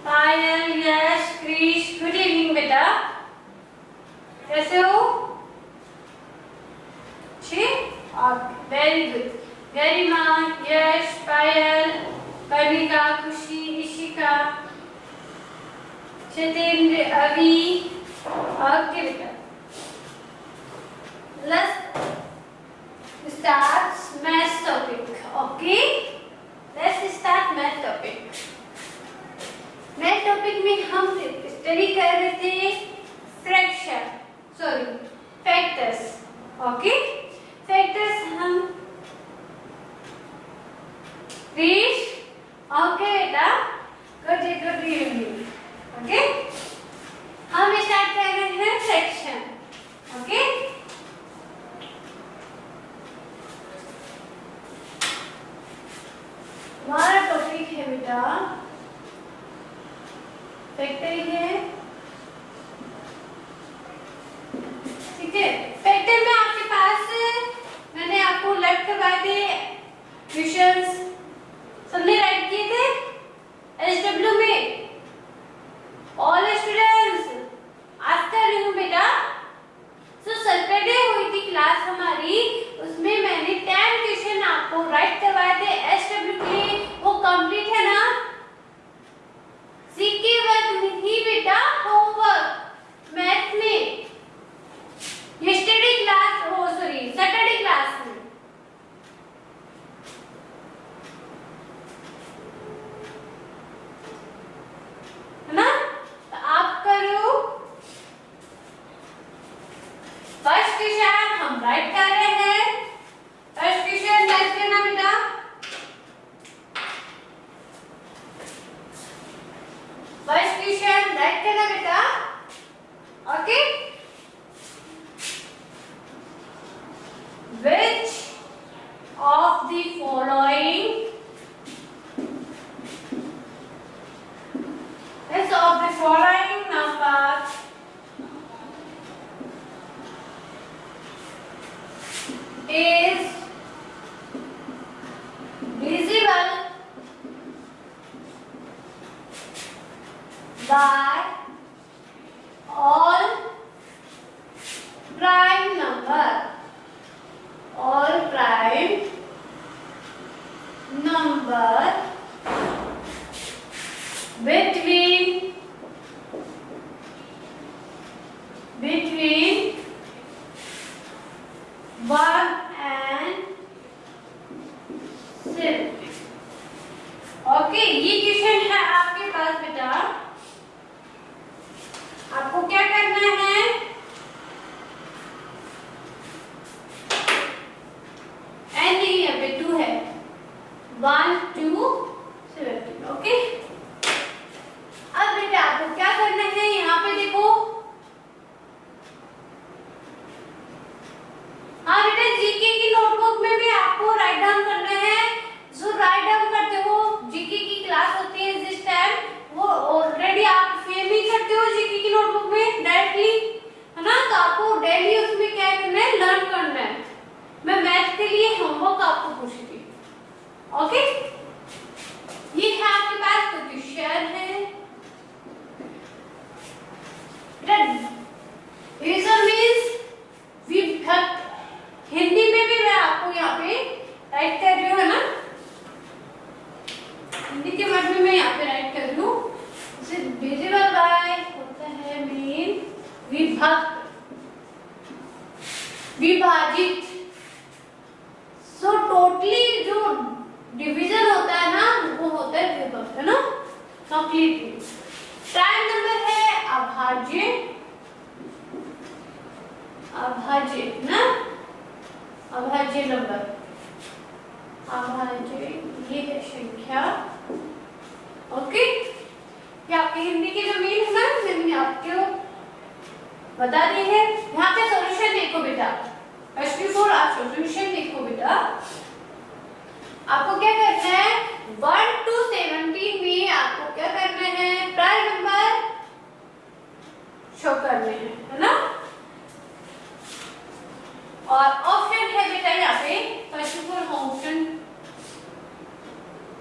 पायल, यश, Krrish, good evening बेटा, कैसे हो? ठीक, वेरी गुड। गरिमा, यश, पायल, कनिका, खुशी, ऋषिका, सतेंद्र, अभी, ओके बेटा। Let's start math topic. Okay? Let's start math topic. Math topic में हम स्टडी कर रहे थे फ्रैक्शन, फैक्टर्स. ओके? फैक्टर्स हम क्रिश, ओके बेटा, गुड इवनिंग. ओके? हम स्टार्ट कर रहे हैं फ्रैक्शन. ओके? हमारा टॉपिक है बेटा फैक्टर है. ठीक है, फैक्टर में आपके पास मैंने आपको लेफ्ट करवाए थे क्वेश्चंस, सबने राइट किए थे एसडब्ल्यू में. ऑल स्टूडेंट्स आज कर रही हूँ बेटा. सो सैटरडे हुई थी क्लास हमारी, उसमें मैंने 10 क्वेश्चन आपको राइट करवाए थे एसडब्ल्यू के. वो कंप्लीट है ना? सीखे वर्क नहीं बेटा, होमवर्क मैथ में यस्टरडे क्लास, सैटरडे क्लास में. है ना? तो आप करो. फर्स्ट क्वेश्चन हम राइट कर रहे हैं. फर्स्ट क्वेश्चन राइट करना बेटा. फर्स्ट क्वेश्चन राइट करना बेटा. Okay? Which of the following numbers is divisible by all prime number? All prime number between 1 and 7. Okay, ये क्वेश्चन है आपके पास बेटा. आपको क्या करना है? एन नहीं है पे 2 है. 1 2 17. ओके, अब बेटा आपको क्या करना है? यहाँ पे देखो. हाँ बेटा, जीके की नोटबुक में भी आपको राइट डाउन करना है. जो राइट डाउन करते हो, जीके की क्लास होती है जिस टाइम, वो ऑलरेडी आप फेम ही करते हो जीके की नोटबुक में डायरेक्टली, है ना? तो आपको डेली उसमें क्या करना है? लर्न करना है. मैं मैथ के लिए होमवर्क आपको पूछूंगी. ओके, ये है आपके पास तो क्वेश्चन है. डिवीजन मींस विभक्त. हिंदी में भी मैं आपको यहाँ पे राइट कर रही हूँ, है ना? हिंदी के वर्ड में मैं यहाँ पे राइट कर रही हूँ. डिविजिबल बाय होता है मीन विभक्त, विभाजित. सो टोटली जो डिवीजन होता है ना, वो होता है विभक्त, है ना? कंप्लीटली. प्राइम नंबर है अभाज्य, ना? अभाज्य नंबर, अभाज्य ये है संख्या. ओके, ये आपके हिंदी की जो मीन है ना, मैंने आपको बता दी है. यहाँ पे सॉल्यूशन देखो बेटा. फर्स्ट बिफोर आप सॉल्यूशन देखो बेटा. आपको क्या करना है? 1 to 17 में आपको क्या करना है? प्राइम नंबर शो करने हैं, है ना? और ऑप्शन है बेटा यहाँ पे. फर्स्ट बिफोर ऑप्शन,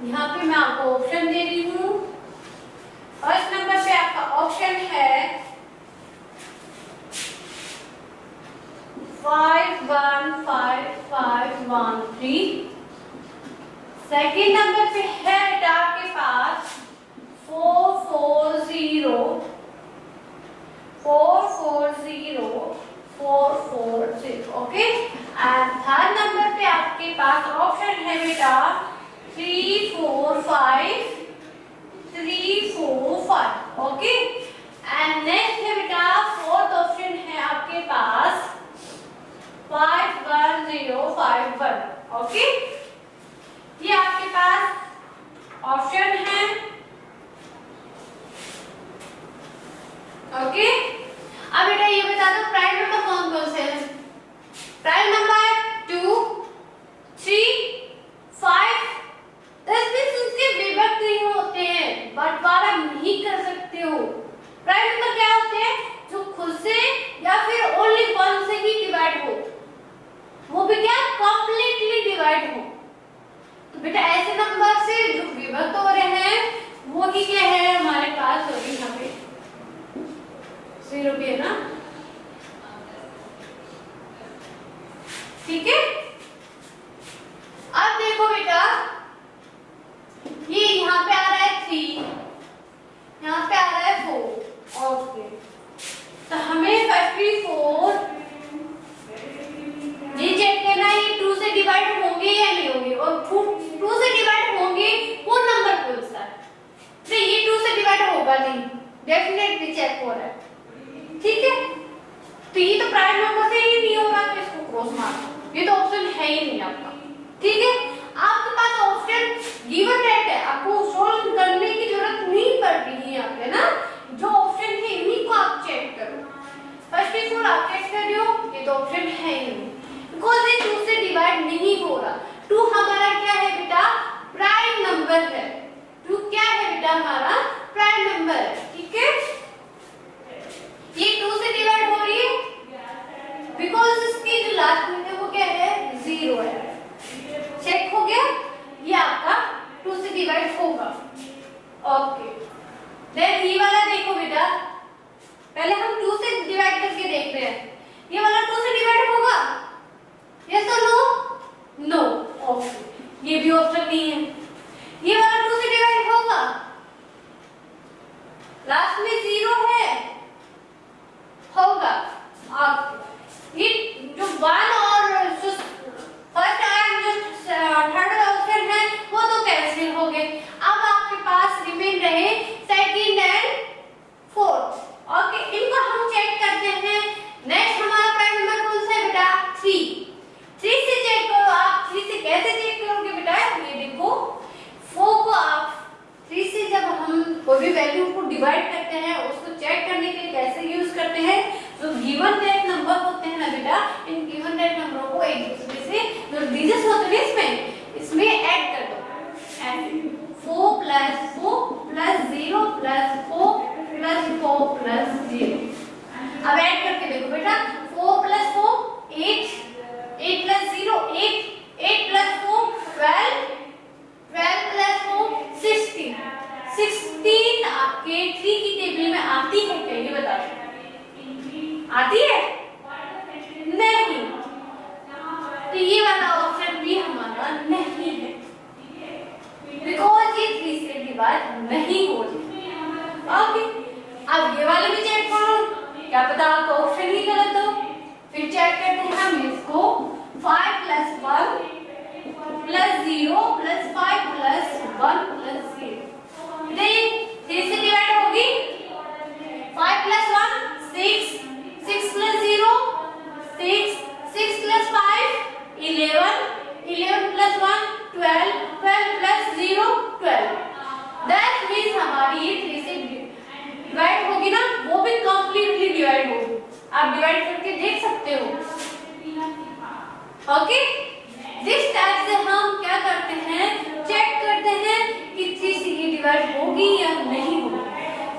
यहाँ पे मैं आपको ऑप्शन दे रही हूँ. फर्स्ट नंबर पे आपका ऑप्शन है 515513। सेकेंड नंबर पे है बेटा आपके पास 440440। ओके, एंड थर्ड नंबर पे आपके पास ऑप्शन है बेटा 345345। ओके, एंड नेक्स्ट है बेटा फोर्थ ऑप्शन है आपके पास 51051। ओके, ये आपके पास ऑप्शन है। ओके, अब बेटा ये बता दो प्राइम नंबर कौन कौन से हैं। Prime number 2, 3, 5। 10 मींस उसके विभक्त नहीं होते हैं, बंटवारा नहीं कर सकते हो। प्राइम नंबर क्या होते हैं? जो खुद से या फिर ओनली वन से ही डिवाइड हो, वो भी क्या कंप्लीटली डिवाइड हो। तो बेटा ऐसे नंबर से जो विभक्त हो रहे हैं वो ही क्या है हमारे पास होगी यहाँ पे 0 भी है ना। ठीक है, अब देखो बेटा ये यहाँ पे आ रहा है 3, यहाँ पे आ रहा है 4। ओके, तो हमें फर्स्टली 4 ये चेक करना है ये 2 से डिवाइड होंगे या नहीं होंगे, और 2 से डिवाइड होंगे वो नंबर कौन सा है। तो ये 2 से डिवाइड होगा नहीं, डेफिनेटली चेक हो रहा है। ठीक है, तो ये तो प्राइम नंबर से ही नहीं होगा, तो इसको क्रॉस मार दो, ये तो ऑप्शन है ही नहीं आपका। ठीक है, आपके पास ऑप्शन गिवन रहता है, आपको सॉल्व करने की जरूरत नहीं पड़ रही है यहाँ पे ना। जो ऑप्शन है इन्हीं को आप चेक करो। फर्स्ट ऑफ ऑल आप चेक कर रहे हो ये तो ऑप्शन है ही नहीं, बिकॉज ये 2 से डिवाइड नहीं हो रहा। 2 हमारा क्या है बेटा प्राइम नंबर है। 2 क्या है बेटा हमारा प्राइम नंबर है। ठीक है, ये 2 से डिवाइड हो रही है बिकॉज इसकी जो लास्ट में है वो क्या है 0 है। चेक हो गया, ये आपका 2 से डिवाइड होगा। ओके, देन ये वाला देखो बेटा, पहले हम 2 से डिवाइड करके देख रहे हैं। ये वाला 2 से डिवाइड होगा, यस और नो? नो। ओके, ये भी ऑप्शन नहीं है। ये वाला 2 से डिवाइड होगा, लास्ट में 0 है, होगा। ओके, ये जो 1 और फर्स्ट एंड जो थर्ड ऑप्शन है वो तो कैंसिल हो गए। अब आपके पास रिमेन रहे सेकंड एंड फोर्थ। ओके, इनको हम चेक करते हैं। नेक्स्ट हमारा प्राइम नंबर कौन सा है बेटा 3। 3 से चेक करो आप। 3 से कैसे चेक करोगे बेटा, ये देखो 4 को आप 3 से जब हम कोई भी वैल्यू को डिवाइड करते हैं उसको चेक करने के लिए कैसे यूज करते हैं, जो गिवन दैट नंबर होते हैं ना बेटा, इन गिवन दैट नंबरों को एक दूसरे से जो डिजिट्स होते हैं इसमें ऐड कर दो। 4 + 4 + 0 + 4 + 4 + 0। अब ऐड करके देखो बेटा 4 + 4 8, 8 + 0 8, 8 + 4 12, 12 + 4 16। 16 आपके 3 की टेबल में आती है क्या, ये बताओ। आती है? नहीं, तो ये वाला ऑप्शन भी हमारा नहीं है, बिकॉज ये 3 से डिवाइड नहीं हो रही। ओके, अब ये वाले भी चेक करो, क्या पता आपका ऑप्शन ही गलत हो। फिर चेक करते हैं हम इसको 5 + 1 + 0 + 5 + 1 + 0। नहीं, 3 से डिवाइड होगी। 5 + 1 6, 6 + 0 6, 6 + 5 11, 11 + 1 12, 12 + 0 12। दैट मींस हमारी ये 3 से डिवाइड होगी ना, वो भी कंप्लीटली डिवाइड होगी। आप डिवाइड करके देख सकते हो। ओके, जिस टाइप से हम क्या करते हैं चेक करते हैं कि 3 से ये डिवाइड होगी या नहीं होगी।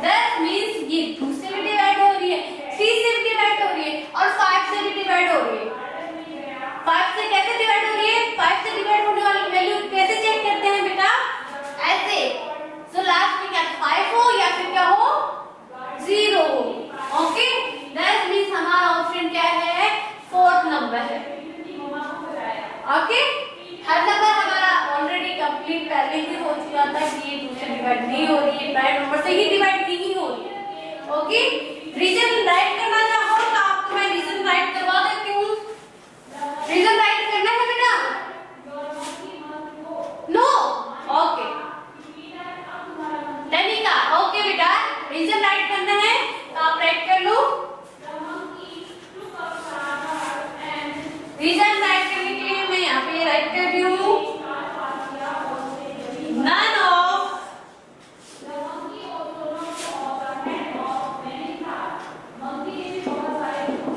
दैट मींस ये 2 से भी डिवाइड हो रही है, 3 से भी डिवाइड हो रही है और 5 से भी डिवाइड हो रही है। 5 से कैसे डिवाइड हो रही है? 5 से डिवाइड होने वाली वैल्यू कैसे चेक करते हैं बेटा, ऐसे। सो लास्ट में क्या 5 हो या फिर कुछ आता है कि ये 2 से डिवाइड नहीं हो रही है, प्राइम नंबर से ही डिवाइड नहीं हो रही है। ओके, रीजन राइट करना चाहो तो आपको मैं रीजन राइट करवा देती हूँ। रीजन राइट करना है बेटा? नो, ओके तनिका, ओके बेटा रीजन राइट करना है तो आप राइट कर लो। रीजन राइट करने के लिए मैं यहाँ पे राइट कर रही हूँ none of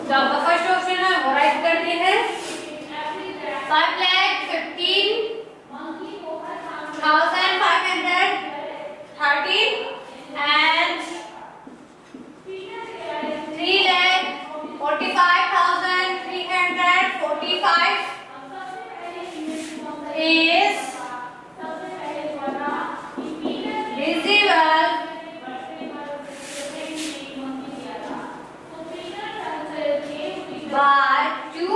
तो आपका फर्स्ट ऑप्शन है वो राइट कर दिए हैं 5,15,513 and 3,45,345 is divisible by 2।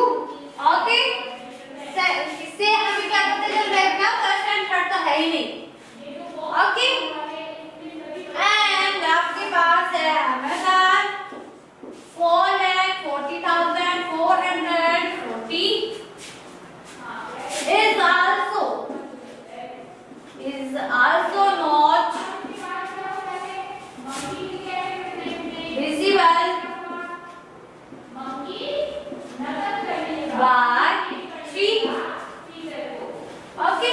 Okay, इससे हमें क्या पता चल रहा है क्या? फर्स्ट एंड थर्ड तो है ही नहीं। ओके, एंड आपके पास है Amazon 4,40,440 is also not visible by 3। Okay,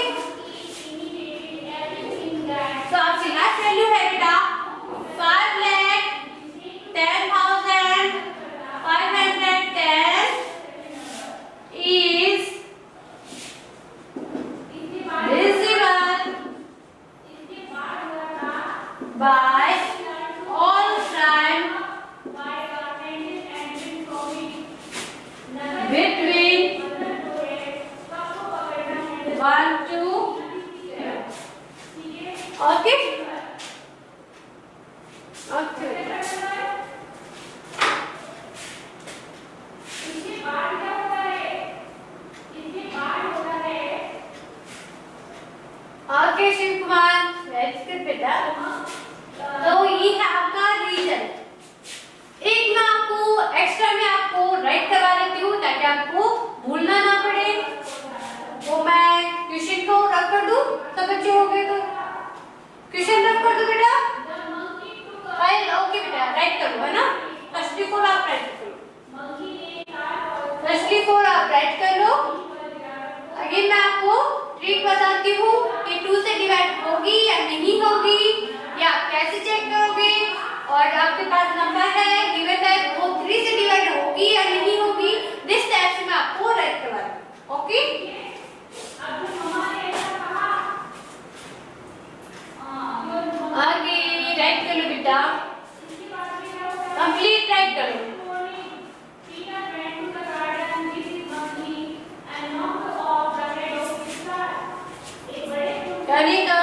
तो आपकी लास्ट वैल्यू है बेटा 5,10,510 is visible by all prime between 1 to 0। Okay, okay okay Shiv Kumar, let's good बेटा। तो ये है आपका रीजन। एक मैं आपको एक्स्ट्रा में आपको राइट करवा देती हूँ ताकि आपको भूलना ना पड़े। वो मैं क्वेश्चन को रख कर दूँ, सब बच्चे हो गए तो क्वेश्चन रख कर दो बेटा। ओके बेटा राइट करो, है ना? फर्स्ट फोर आप राइट करो, फर्स्ट फोर आप राइट कर लो। अगेन मैं आपको ट्रिक बताती हूँ कि 2 से डिवाइड होगी या नहीं होगी, या आप कैसे चेक करोगे। और आपके पास नंबर है गिवन है वो 3 से डिवाइड होगी या नहीं होगी, दिस टाइप से मैं आपको राइट करवा दूँ। ओके, आगे राइट कर लो बेटा, कंप्लीट राइट करो। करेगा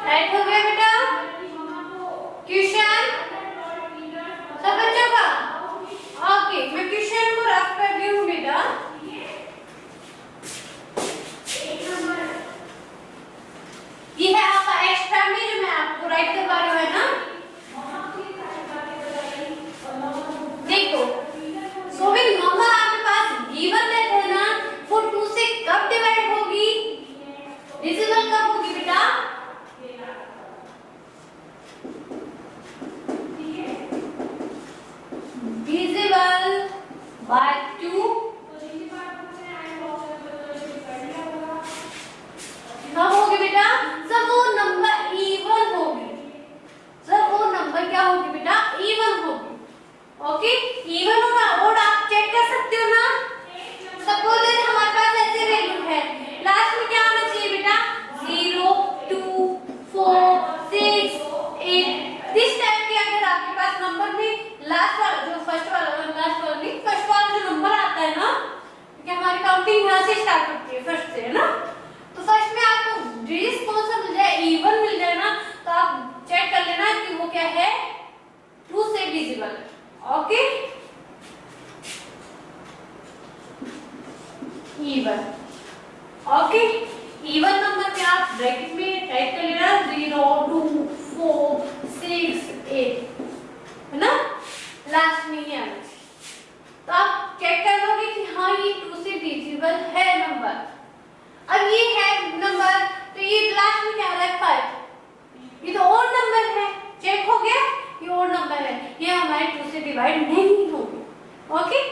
राइट हो गया बेटा क्वेश्चन सब बच्चों का। ओके, मैं क्वेश्चन को रफ कर दी हूँ बेटा। ये है आपका एक्स्ट्रा में जो मैं आपको राइट करवा रही हूँ, है ना? देखो, सो व्हेन नंबर आपके पास गिवन रहता है ना, वो 2 से कब डिवाइड होगी, डिविजिबल कब होगी बेटा? divisible by 2। कब होगी बेटा? जब वो नंबर इवन होगी, जब वो नंबर क्या होगी बेटा? इवन होगी। ओके, इवन होगा और आप चेक कर सकते हो ना। सपोज हमारे पास ऐसे वैल्यू है, लास्ट में क्या आना चाहिए बेटा? 0, 2, 4, 6, 8 दिस टाइप के अगर आपके पास नंबर में लास्ट वाला जो फर्स्ट वाला लास्ट वाला नहीं, फर्स्ट वाला जो नंबर आता है ना, कि हमारी काउंटिंग यहाँ से स्टार्ट होती है फर्स्ट से, है ना। तो फर्स्ट में आपको डिजिट कौन सा मिल जाए, इवन मिल जाए ना, तो आप चेक कर लेना कि वो क्या है, 2 से divisible. Okay, even. Okay, even number में आप ब्रैकेट में टाइप कर लेना 0 2 4 6 8, है ना, लास्ट में ही आना। तो आप चेक कर लोगे कि हाँ ये 2 से डिविजिबल है नंबर। अब ये है नंबर, तो ये लास्ट में क्या आ रहा है 5, ये तो ओड नंबर है, चेक हो गया, ये ओड नंबर है, ये हमारे 2 से डिवाइड नहीं होंगे। ओके,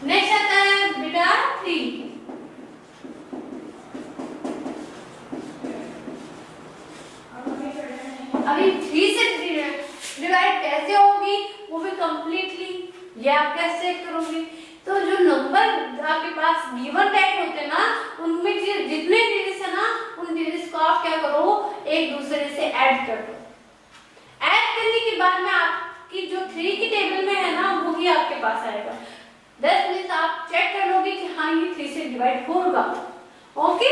नेक्स्ट आता है बेटा 3। अभी 3 से डिवाइड कैसे होगी वो भी कंप्लीटली, ये आप कैसे चेक करोगे, तो जो नंबर आपके पास गिवन टाइप होते हैं ना, उनमें जितने डिजिट्स है ना, उन डिजिट्स को आप क्या करो, एक दूसरे से ऐड कर दो। ऐड करने के बाद में आपकी जो 3 की टेबल में है ना, वो ही आपके पास आएगा। 10 मिनट आप चेक कर लोगे कि हाँ ये 3 से डिवाइड होगा। ओके,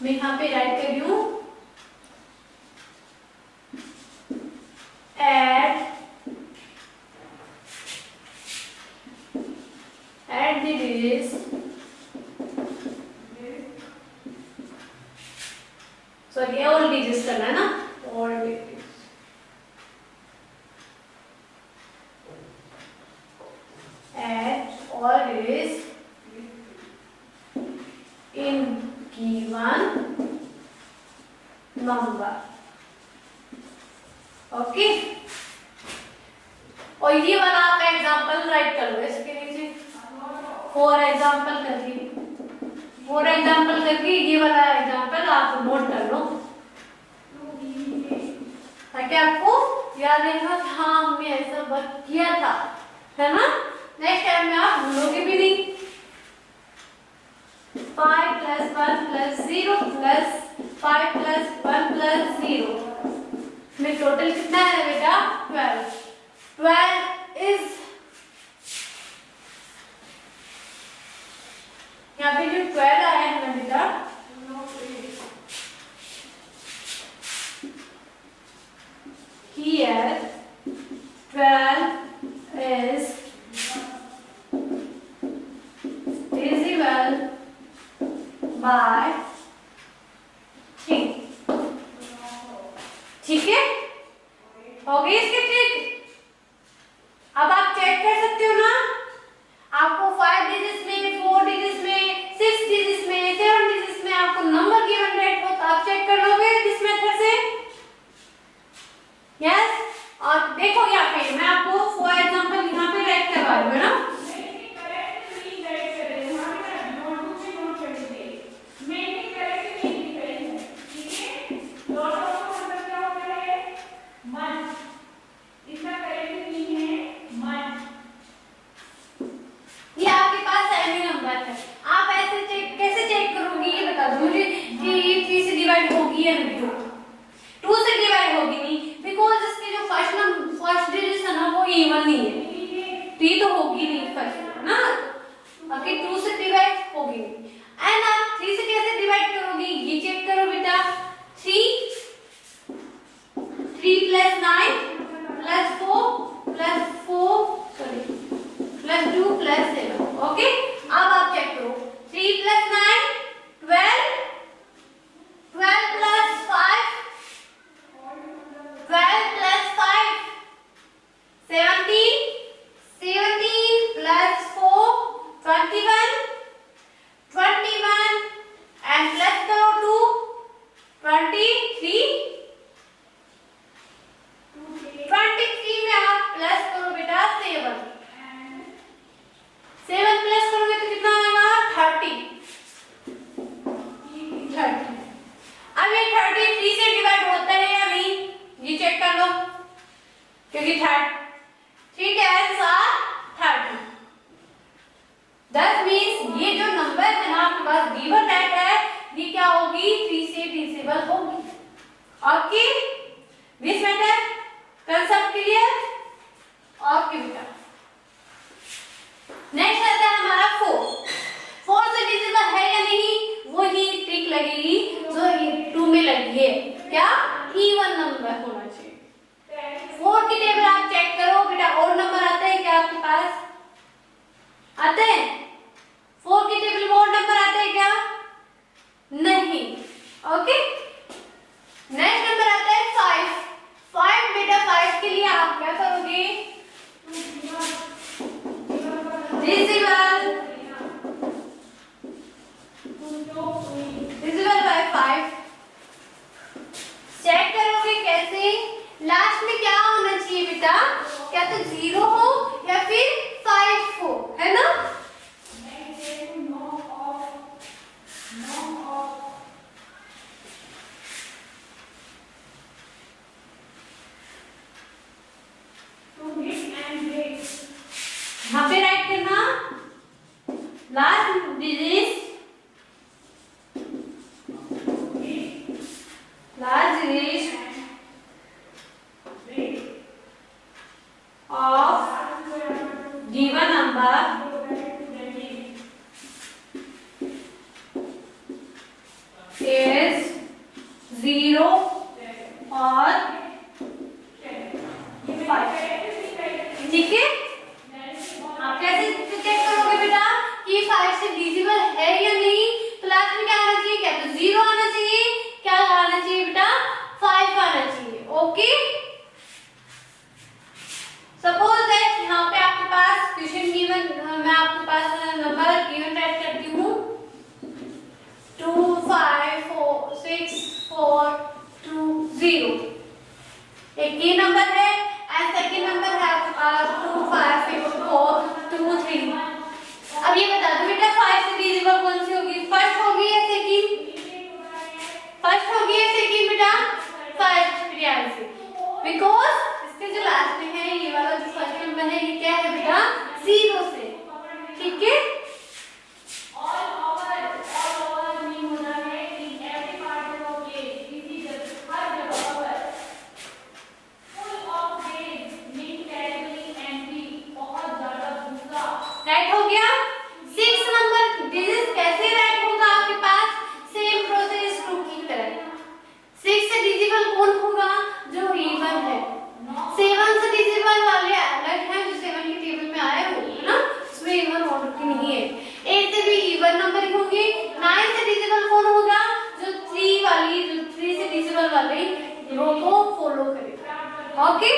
मैं यहाँ पे राइट कर रही हूँ, add the digits, sorry all digits करना है ना, all digits, add all digits in given number। Okay, और ये वाला आप एग्जांपल राइट कर लो इसके नीचे, फॉर एग्जांपल करके, फॉर एग्जांपल करके ये वाला एग्जांपल आप नोट कर लो, ताकि आपको याद रहेगा कि हाँ हमने ऐसा वर्क किया था, है ना। नेक्स्ट टाइम में आप भूलोगे भी नहीं। 5 + 1 + 0 + 5 + 1 + 0 में टोटल कितना है बेटा, 12। 12 इज, यहाँ पे जो 12 आया है ना बेटा, here 12 is divisible by 3। ठीक है, हो गई इसकी ट्रिक। अब आप चेक कर सकते हो ना, आपको 5 डिजिट्स में, 4 डिजिट्स में, 6 डिजिट्स में, 7 डिजिट्स में आपको नंबर गिवन राइट हो, तो आप चेक कर लोगे किस मेथड से। यस, और देखो यहाँ पे मैं आपको फॉर एग्जांपल यहाँ पे राइट करवा रही हूँ ना, होगी या नहीं होगी, 2 से डिवाइड होगी नहीं, बिकॉज इसके जो फर्स्ट डिजिट है ना वो इवन नहीं है, तो ये तो होगी नहीं फर्स्ट ना, बाकी 2 से डिवाइड होगी नहीं। एंड आप 3 से कैसे डिवाइड करोगे, ये चेक करो बेटा, 3 + 9 + 4 सॉरी +2 + 7। ओके, अब आप चेक करो, 3 + 9 12, 12 + 5 12 + 5 17, 17 + 4 21, 21 and plus करो 2 23, 23 में आप प्लस करो बेटा 7, 7 प्लस करोगे तो कितना आएगा 30। अब ये 33 से डिवाइड होता है या नहीं, ये चेक कर लो, क्योंकि 3 10s are 30। दैट मींस ये जो नंबर है ना आपके पास गिवन है, ये क्या होगी 3 से क्या इवन नंबर होना चाहिए। 4 की टेबल आप चेक करो बेटा, और नंबर आते हैं क्या आपके पास? आते हैं? 4 की टेबल में और नंबर आते हैं क्या? नहीं। ओके, नेक्स्ट नंबर आता है 5। 5 बेटा, 5 के लिए आप क्या करोगे? डिविजिबल बाय 5 चेक करोगे कैसे? लास्ट में क्या होना चाहिए बेटा? क्या तो 0 हो या फिर 5 हो, है ना? यहाँ पे राइट करना last digit of given number is 0 और 5। ठीक है, आप कैसे चेक करोगे बेटा कि 5 से डिविजिबल है या नहीं? तो लास्ट में क्या आना चाहिए? क्या तो 0 आना चाहिए, क्या आना चाहिए बेटा? 5 आना चाहिए। ओके, सपोज दैट यहाँ पे आपके पास क्वेश्चन गिवन, मैं आपके पास नंबर गिवन राइट करती हूँ 2 5 4 6 4 2 0। एक ये नंबर है एंड सेकंड नंबर है आपके पास 2 5 6 4 2 3। अब ये बता दो बेटा 5 से डिविजिबल कौन सी होगी? फर्स्ट होगी या सेकंड? फर्स्ट होगी या सेकंड बेटा? फर्स्ट रियल से, बिकॉज इसके जो लास्ट में है ये वाला जो फर्स्ट नंबर है ये क्या है बेटा? 0 से। ठीक है, राइट हो गया। 6 नंबर डिजिट कैसे राइट होगा आपके पास? सेम प्रोसेस 2 की तरह। 6 से डिविजिबल कौन होगा? जो इवन है। 7 से डिविजिबल वाले अलग हैं, जो 7 की टेबल में आए हो, है ना? इसमें इवन ऑर्डर की नहीं है। 8 से भी इवन नंबर ही होंगे। 9 से डिविजिबल कौन होगा? जो 3 वाली, जो 3 से डिविजिबल वाली रो को फॉलो करेगा। ओके,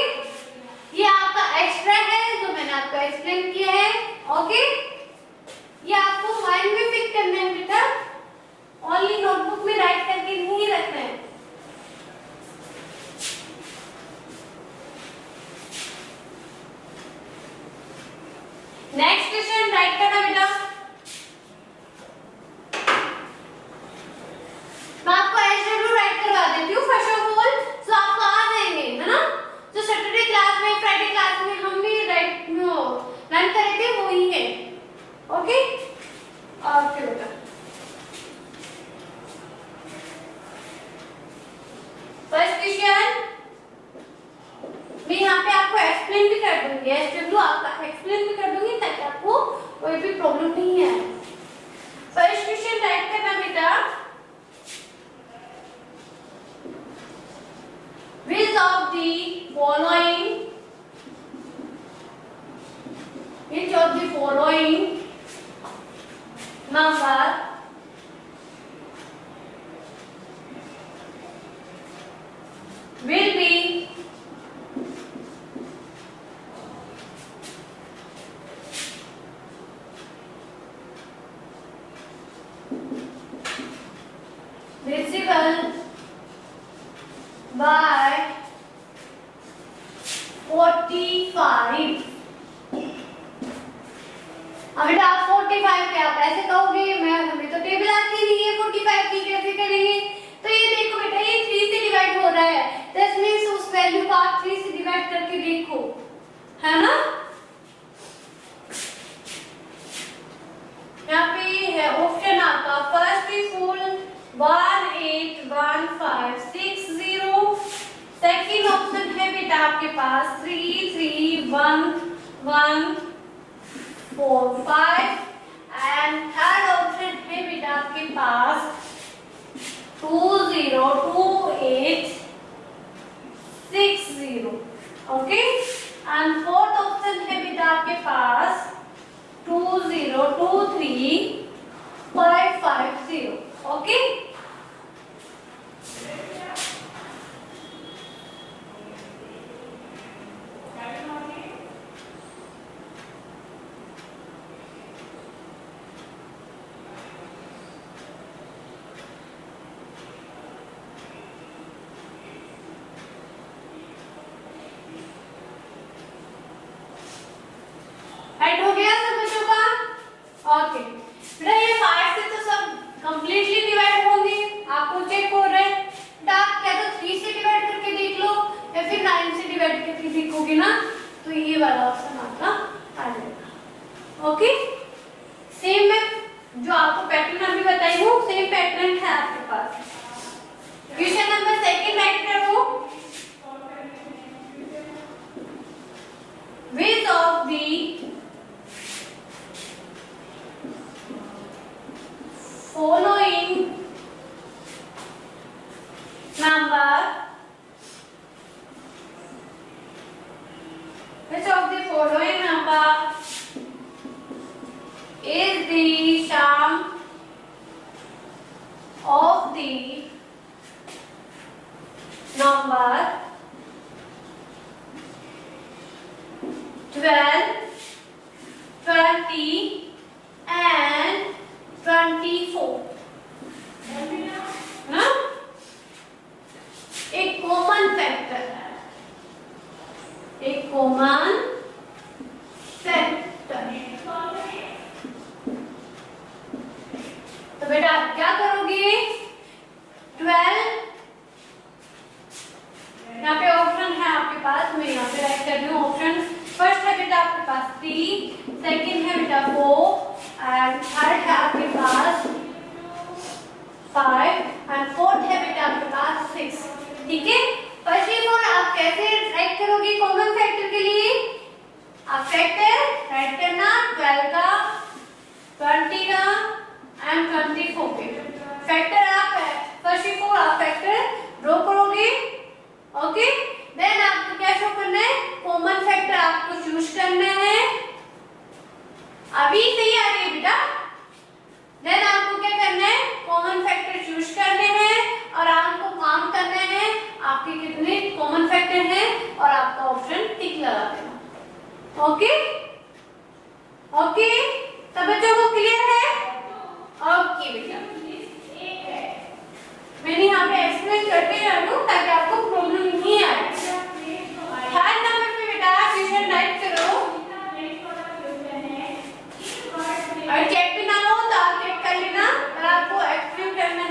ये आपका एक्स्ट्रा है जो मैंने आपको एक्सप्लेन किया है। ओके, ये आपको माइंड में फिक्स करना है बेटा, ओनली नोटबुक में राइट करके नहीं रखना है। नेक्स्ट क्वेश्चन राइट करना बेटा। मैं आपको एसडब्ल्यू राइट करवा देती हूँ फर्स्ट ऑफ ऑल, तो आपको आ जाएंगे, है ना? जो सैटरडे क्लास में, फ्राइडे क्लास में हम भी राइट रन करे थे वही है। ओके, ओके बेटा। फर्स्ट क्वेश्चन मैं यहाँ पे आपको एक्सप्लेन भी कर दूंगी, एसडब्ल्यू आपका एक्सप्लेन भी कर दूंगी ताकि आपको कोई भी प्रॉब्लम नहीं है। फर्स्ट क्वेश्चन राइट करना बेटा, which of the following number will be divisible by 45। अगर आप 45 पे आप ऐसे कहोगे, मैं हमें तो टेबल आती नहीं है 45 की कैसे करेंगे? तो ये देखो बेटा, ये 3 से डिवाइड हो रहा है, तो इसमें उस वैल्यू को आप 3 से डिवाइड करके देखो, है ना? यहाँ पे है ऑप्शन आपका first is full 1 8 1 5 6 0। Second option है बेटा आपके पास 3 3 1 1 4 5 एंड थर्ड ऑप्शन है बेटा आपके पास 2 0 2 8 860. ओके, एंड फोर्थ ऑप्शन है बेटा आपके पास 2023550. ओके, राइट हो गया सब बच्चों का? ओके बेटा, ये 5 से तो सब कंप्लीटली डिवाइड होंगे, आपको चेक हो रहा है। बेटा आप क्या तो 3 से डिवाइड करके देख लो या फिर 9 से डिवाइड करके देखोगे ना, तो ये वाला ऑप्शन आपका आ जाएगा। ओके, सेम मैं जो आपको पैटर्न अभी बताई हूँ, सेम पैटर्न है आपके पास। क्वेश्चन नंबर 2 राइट करो। Which of the following number is the sum of the number 12, 20 and 24? ना, एक कॉमन फैक्टर है, एक कॉमन फैक्टर। तो बेटा आप क्या करोगे? 12, यहाँ पे ऑप्शन है आपके पास, मैं यहाँ पे राइट कर रही हूँ ऑप्शन। फर्स्ट है बेटा आपके पास 3, सेकंड है बेटा 4 एंड थर्ड है आपके पास 5 एंड फोर्थ है बेटा आपके पास 6। ठीक है, फर्स्ट और आप कैसे राइट करोगे कॉमन फैक्टर के लिए? आप फैक्टर राइट करना 12 का, 20 का एंड 24 के फैक्टर। आप फर्स्ट और आप फैक्टर ड्रॉ करोगे। ओके, देन आपको क्या शो करना है? कॉमन फैक्टर आपको चूज करना है। अभी सही आ रही है बेटा? देन आपको क्या करना है? कॉमन फैक्टर चूज करने हैं और आपको काम करना है आपके कितने कॉमन फैक्टर हैं और आपका ऑप्शन टिक लगा देना। ओके ओके, सब बच्चों को क्लियर है? ओके बेटा, मैंने यहाँ पे एक्सप्लेन करते जा रही हूँ ताकि आपको प्रॉब्लम नहीं आए। थर्ड नंबर पे बेटा क्वेश्चन राइट करो और चेक भी ना हो तो आप चेक कर लेना और आपको एक्सप्लेन करना है।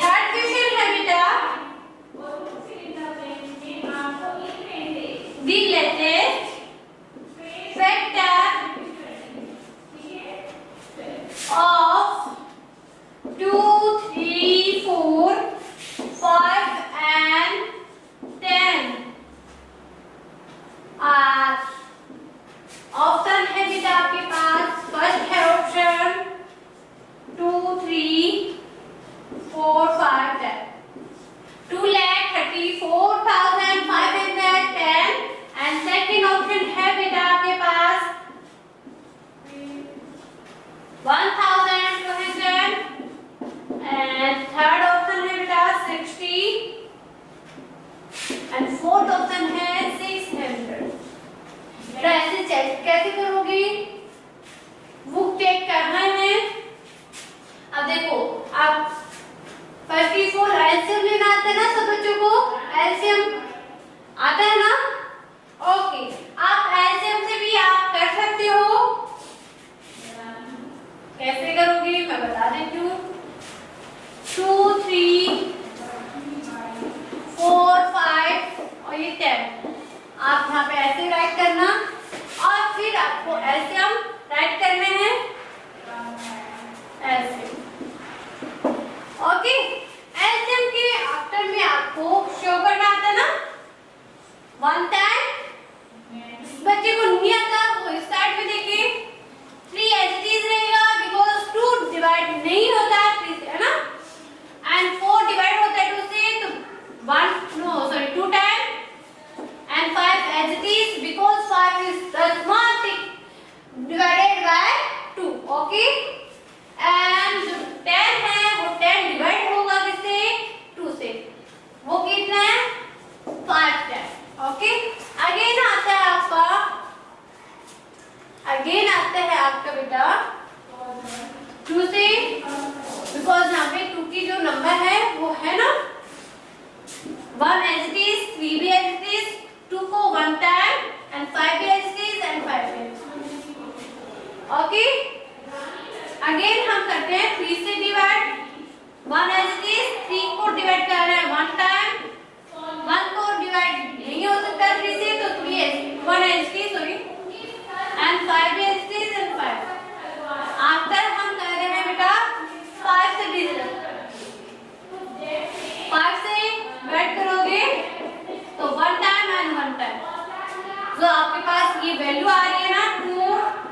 थर्ड क्वेश्चन है बेटा, the latest factor of 2, 3, 4, 5 and 10 are option है बेटा आपके पास। फर्स्ट है ऑप्शन 2, 3, 4, 5, 10। 2,34,510 एंड सेकंड ऑप्शन है बेटा आपके पास 1,200 एंड थर्ड ऑप्शन है बेटा 60 एंड फोर्थ ऑप्शन है 600। बेटा ऐसे चेक कैसे करोगी? बुक चेक करना है। अब देखो, आप फर्स्ट की 4 एलसीएम लेना आता है ना सब बच्चों को? एलसीएम आता है ना? ओके, आप एलसीएम से भी आप कर सकते हो। कैसे करोगे मैं बता देती हूँ। 2, 3, 4, 5 और ये 10 आप यहाँ पे ऐसे राइट करना और फिर आपको एलसीएम राइट करने हैं एलसीएम। ओके, एलसीएम के आफ्टर में आपको शो करना आता है ना 1 टाइम। बच्चे को नहीं आता वो इस साइड में देखिए 3 एज इट इज रहेगा बिकॉज 2 डिवाइड नहीं होता 3 2 से, बिकॉज यहाँ पे 2 की जो नंबर है वो है ना 1 as it is, 3 भी as it is, 2 को 1 टाइम एंड 5 भी as it is and 5 भी। ओके, अगेन हम करते हैं 3 से डिवाइड। 1 as it is, 3 को डिवाइड कर रहे हैं 1 टाइम, 1 को डिवाइड नहीं हो सकता 3 से, तो 3 as 1 as it is, sorry, and 5 भी as it is and 5। After हम कर रहे हैं बेटा 5 से डिवाइड, 5 से डिवाइड करोगे तो 1 टाइम एंड 1 टाइम, तो आपके पास ये वैल्यू आ रही है ना 2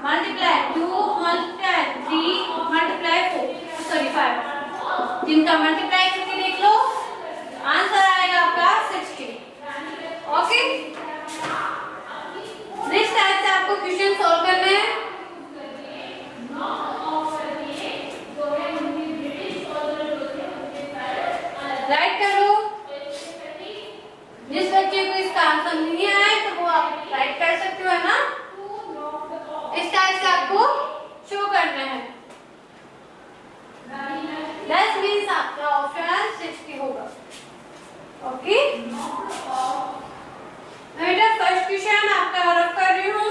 मल्टीप्लाई 2 मल्टीप्लाई 3 मल्टीप्लाई 4, सॉरी 5, जिनका मल्टीप्लाई करके देख लो आंसर आएगा आपका 60। ओके, नेक्स्ट टाइप से आपको क्वेश्चन सॉल्व करना है। राइट करो, जिस बच्चे को इसका आंसर नहीं आए तो वो आप राइट कर सकते हो, है ना। इस टाइप से आपको शो करना है। दैट मींस आपका ऑप्शन 60 होगा। ओके, बेटा फर्स्ट क्वेश्चन आपका रफ कर रही हूँ।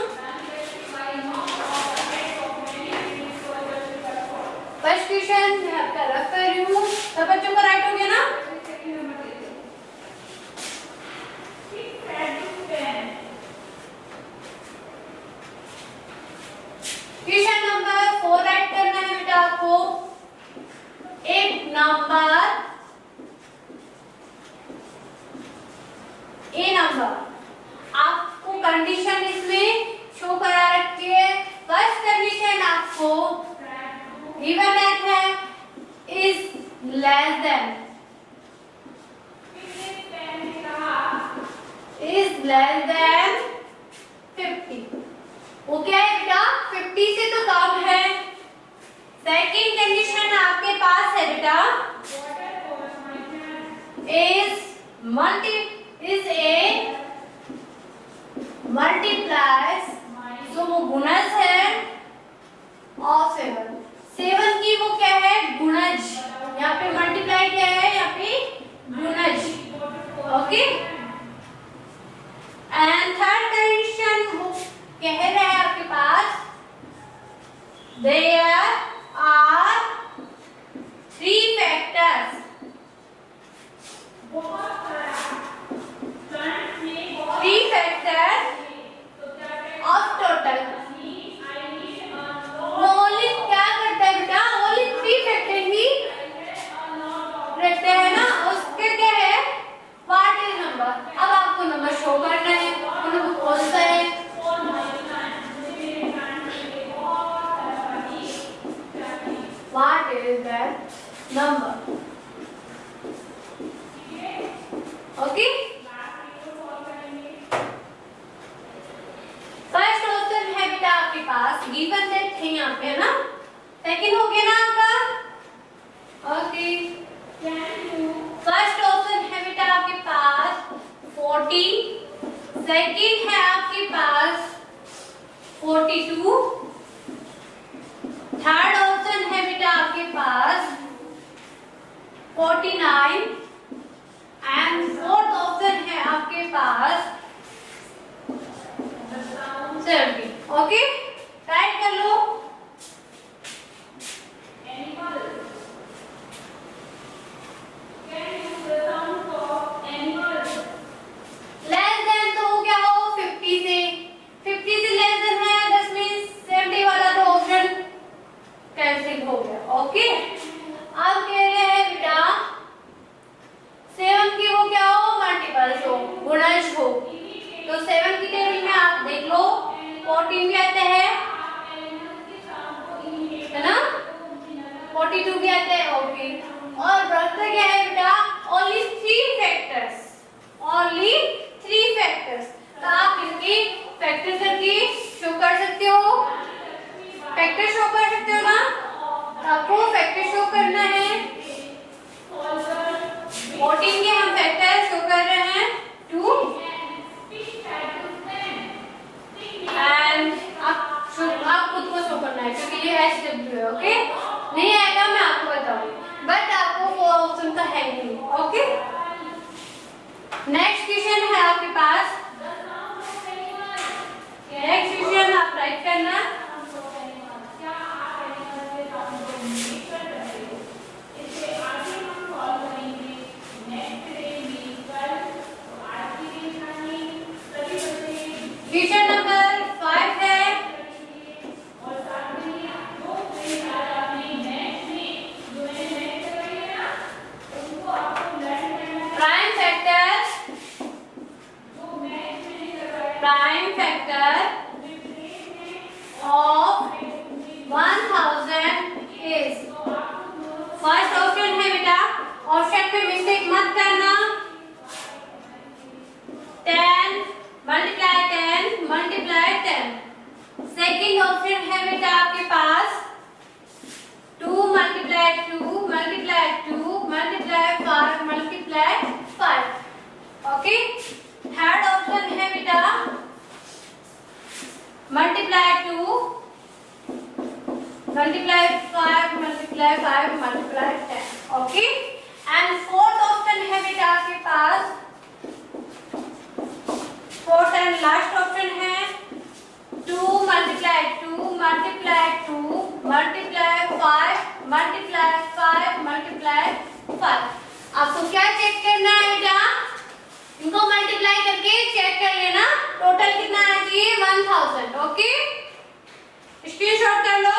फर्स्ट क्वेश्चन मैं आपका रफ कर रही हूँ, सब बच्चों का राइट हो गया ना। क्वेश्चन नंबर 4 राइट करना है बेटा आपको। एक नंबर ए नंबर, आपको कंडीशन इसमें शो करा रखी है। फर्स्ट कंडीशन आपको गिवन है is less than, is less than 50। वो क्या है बेटा 50 से तो कम है। सेकंड कंडीशन आपके पास है बेटा इज ए मल्टीप्लाइज, तो वो गुणज है और 7 की वो क्या है गुणज, यहाँ पे मल्टीप्लाई क्या है यहाँ पे गुणज। ओके, एंड थर्ड कंडीशन वो कह रहा है आपके पास there are 3 factors, 3 factors of total. वो ओनली क्या करता है बेटा, ओनली 3 फैक्टर ही रखते हैं ना, उसके क्या है व्हाट इज नंबर। अब आपको नंबर शो करना है, नंबर कौन सा है। What is that number? Okay? First option है बेटा आपके पास गिवन दैट है यहाँ पे, है ना। सेकंड हो गया ना आपका। ओके, फर्स्ट ऑप्शन है बेटा आपके पास 40, सेकंड है आपके पास 42, थर्ड ऑप्शन है बेटा आपके पास 49 एंड फोर्थ ऑप्शन है आपके पास 70। ओके, राइट कर लो। लेस देन तो क्या हो 50 से, 50 से लेस देन है, दैट मींस 70 वाला तो ऑप्शन कैंसिल हो गया। ओके, अब कह रहे हैं बेटा 7 की वो क्या हो मल्टीपल्स हो, गुणज हो, तो 7 की टेबल में आप देख लो 14 भी आते हैं, है ना, 42 भी आते हैं। ओके, और बचता क्या है बेटा ओनली 3 फैक्टर्स, ओनली 3 फैक्टर्स। तो आप इनके फैक्टर करके शो कर सकते हो, फैक्टर शो कर सकते हो ना। आपको फैक्टर शो करना है, 14 के हम फैक्टर शो कर रहे हैं 2 एंड आप खुद को शो करना है क्योंकि ये SW है। ओके, नहीं नेक्स्ट क्वेश्चन है आपके पास, नेक्स्ट क्वेश्चन आप राइट करना। क्वेश्चन नंबर 5 है, prime factor of 1000 is, first option है बेटा, ऑप्शन में मिस्टेक मत करना, 10 मल्टीप्लाई 10 मल्टीप्लाई 10। सेकेंड ऑप्शन है बेटा आपके पास 2 multiply 2 multiply 2 multiply 5 multiply 5। Okay, third option है बेटा multiply 2 multiply 5 multiply 5 multiply 10। Okay, and fourth option है बेटा आपके पास, फोर्थ एंड लास्ट ऑप्शन है 2 multiply 2 multiply 2 multiply 5 multiply 5 multiply 5। आपको क्या चेक करना है बेटा, इनको मल्टीप्लाई करके चेक कर लेना टोटल कितना आना चाहिए, 1000। ओके, स्क्रीनशॉट कर लो।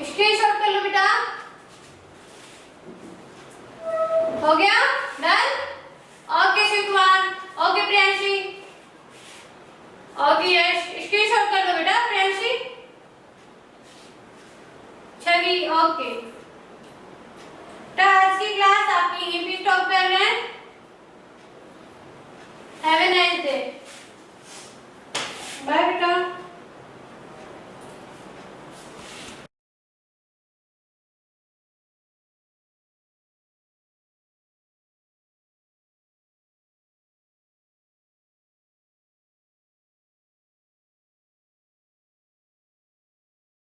स्क्रीनशॉट कर लो बेटा, हो गया।